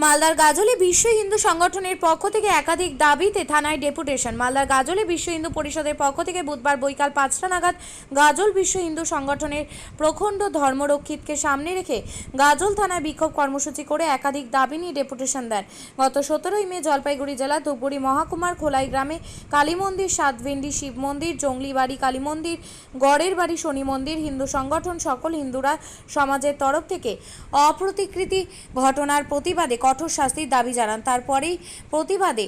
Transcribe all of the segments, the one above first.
মালদার গাজলে বিশ্ব হিন্দু সংগঠনের পক্ষ থেকে একাধিক দাবিতে থানায় ডেপুটেশন। মালদার গাজলে বিশ্ব হিন্দু পরিষদের পক্ষ থেকে বুধবার বৈকাল 5টা নাগাদ গাজল বিশ্ব হিন্দু সংগঠনের প্রখণ্ড ধর্মরক্ষিতকে সামনে রেখে গাজল থানায় বিক্ষোভ কর্মসূচি করে একাধিক দাবি নিয়ে ডেপুটেশন দেন। গত 17ই মে জলপাইগুড়ি জেলা ধূপগুড়ি মহাকুমার খোলাই গ্রামে কালী মন্দির, সাতভেন্ডি শিব মন্দির, জঙ্গলিবাড়ি কালী মন্দির, গড়ের বাড়ি শনি মন্দির হিন্দু সংগঠন সকল হিন্দুরা সমাজের তরফ থেকে অপ্রতিকৃতি ঘটনার প্রতিবাদে কঠোর শাস্তির দাবি জানান। তারপরেই প্রতিবাদে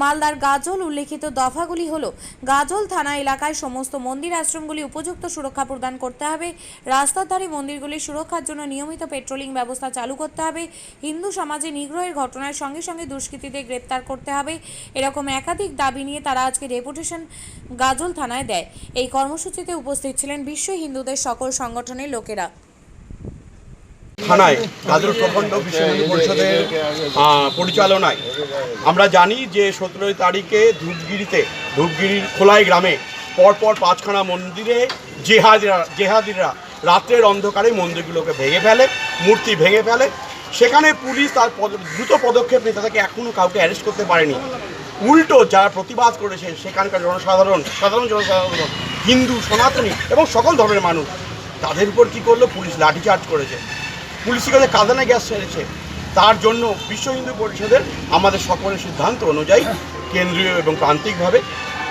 মালদার গাজল উল্লেখিত দফাগুলি হল: গাজল থানা এলাকায় সমস্ত মন্দির আশ্রমগুলি উপযুক্ত সুরক্ষা প্রদান করতে হবে, রাস্তার ধারে মন্দিরগুলির সুরক্ষার জন্য নিয়মিত পেট্রোলিং ব্যবস্থা চালু করতে হবে, হিন্দু সমাজে নিগ্রহের ঘটনার সঙ্গে সঙ্গে দুষ্কৃতীদের গ্রেপ্তার করতে হবে। এরকম একাধিক দাবি নিয়ে তারা আজকে ডেপুটেশন গাজল থানায় দেয়। এই কর্মসূচিতে উপস্থিত ছিলেন বিশ্ব হিন্দুদের সকল সংগঠনের লোকেরা। থানায় গাজল প্রখণ্ড বিশ্ব হিন্দু পরিষদের পরিচালনায় আমরা জানি যে 17 তারিখে ধূপগিরির খোলাই গ্রামে পরপর 5খানা মন্দিরে জেহাদিরা রাত্রের অন্ধকারে মন্দিরগুলোকে ভেঙে ফেলে, মূর্তি ভেঙে ফেলে। সেখানে পুলিশ তার দ্রুত পদক্ষেপ নিয়ে তাদেরকে এখনও কাউকে অ্যারেস্ট করতে পারেনি। উল্টো যারা প্রতিবাদ করেছে সেখানকার সাধারণ জনসাধারণ, হিন্দু, সনাতনী এবং সকল ধর্মের মানুষ, তাদের উপর কী করলো, পুলিশ লাঠিচার্জ করেছে, পুলিশের কাছে কাঁদানে গ্যাস ছেড়েছে। তার জন্য বিশ্ব হিন্দু পরিষদের আমাদের সকলের সিদ্ধান্ত অনুযায়ী কেন্দ্রীয় এবং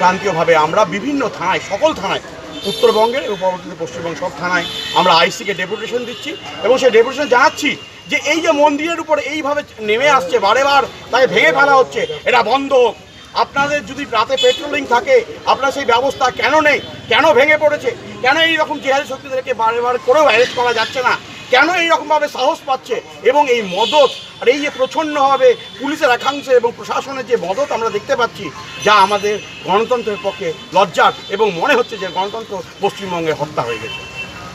প্রান্তীয়ভাবে আমরা বিভিন্ন থানায়, সকল থানায়, উত্তরবঙ্গের এবং পরবর্তীতে পশ্চিমবঙ্গ সব থানায় আমরা আইসিকে ডেপুটেশন দিচ্ছি এবং সেই ডেপুটেশন জানাচ্ছি যে এই যে মন্দিরের উপরে এইভাবে নেমে আসছে, বারেবার তাকে ভেঙে ফেলা হচ্ছে, এটা বন্ধ হোক। আপনাদের যদি রাতে পেট্রোলিং থাকে, আপনার সেই ব্যবস্থা কেন নেই? কেন ভেঙে পড়েছে? কেন এইরকম জেহাদি শক্তিদেরকে বারেবার করেও অ্যারেস্ট করা যাচ্ছে না? কেন এইরকমভাবে সাহস পাচ্ছে? এবং এই মদত আর এই যে প্রচ্ছন্নভাবে পুলিশের একাংশে এবং প্রশাসনের যে মদত আমরা দেখতে পাচ্ছি, যা আমাদের গণতন্ত্রের পক্ষে লজ্জার, এবং মনে হচ্ছে যে গণতন্ত্র পশ্চিমবঙ্গে হত্যা হয়ে গেছে।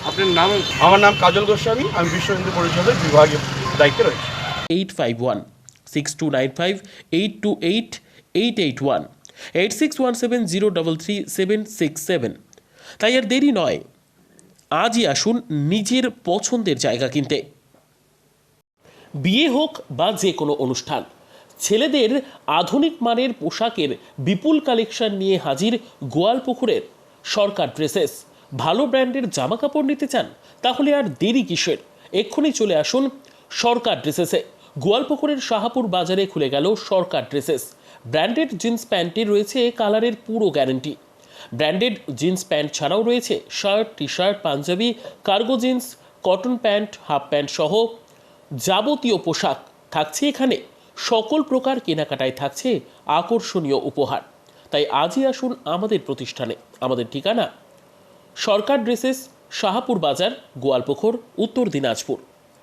আপনার নাম? আমার নাম কাজল গোস্বামী, আমি বিশ্ব হিন্দু পরিষদের বিভাগীয় দায়িত্বে রয়েছি। 8516282881 8617033767। তাই আর দেরি নয়, আজই আসুন নিজের পছন্দের জায়গা কিনতে। বিয়ে হোক বা যে কোনো অনুষ্ঠান, ছেলেদের আধুনিক মানের পোশাকের বিপুল কালেকশন নিয়ে হাজির গোয়ালপুকুরের সরকার ড্রেসেস। ভালো ব্র্যান্ডের জামা কাপড় নিতে চান? তাহলে আর দেরি কিসের? এক্ষুনি চলে আসুন সরকার ড্রেসেসে। গোয়ালপুকুরের শাহাপুর বাজারে খুলে গেল সরকার ড্রেসেস। ব্র্যান্ডেড জিন্স প্যান্টে রয়েছে কালারের পুরো গ্যারেন্টি। ব্র্যান্ডেড জিন্স প্যান্ট ছাড়াও রয়েছে shirt, T shirt, panjabi, cargo jeans, cotton pant, half pant সহ যাবতীয় পোশাক থাকছে এখানে। সকল প্রকার কেনাকাটায় থাকছে আকর্ষণীয় উপহার। তাই আজই আসুন আমাদের প্রতিষ্ঠানে। আমাদের ঠিকানা সরকার ড্রেসেস, শাহাপুর বাজার, গোয়ালপুকুর, উত্তর দিনাজপুর।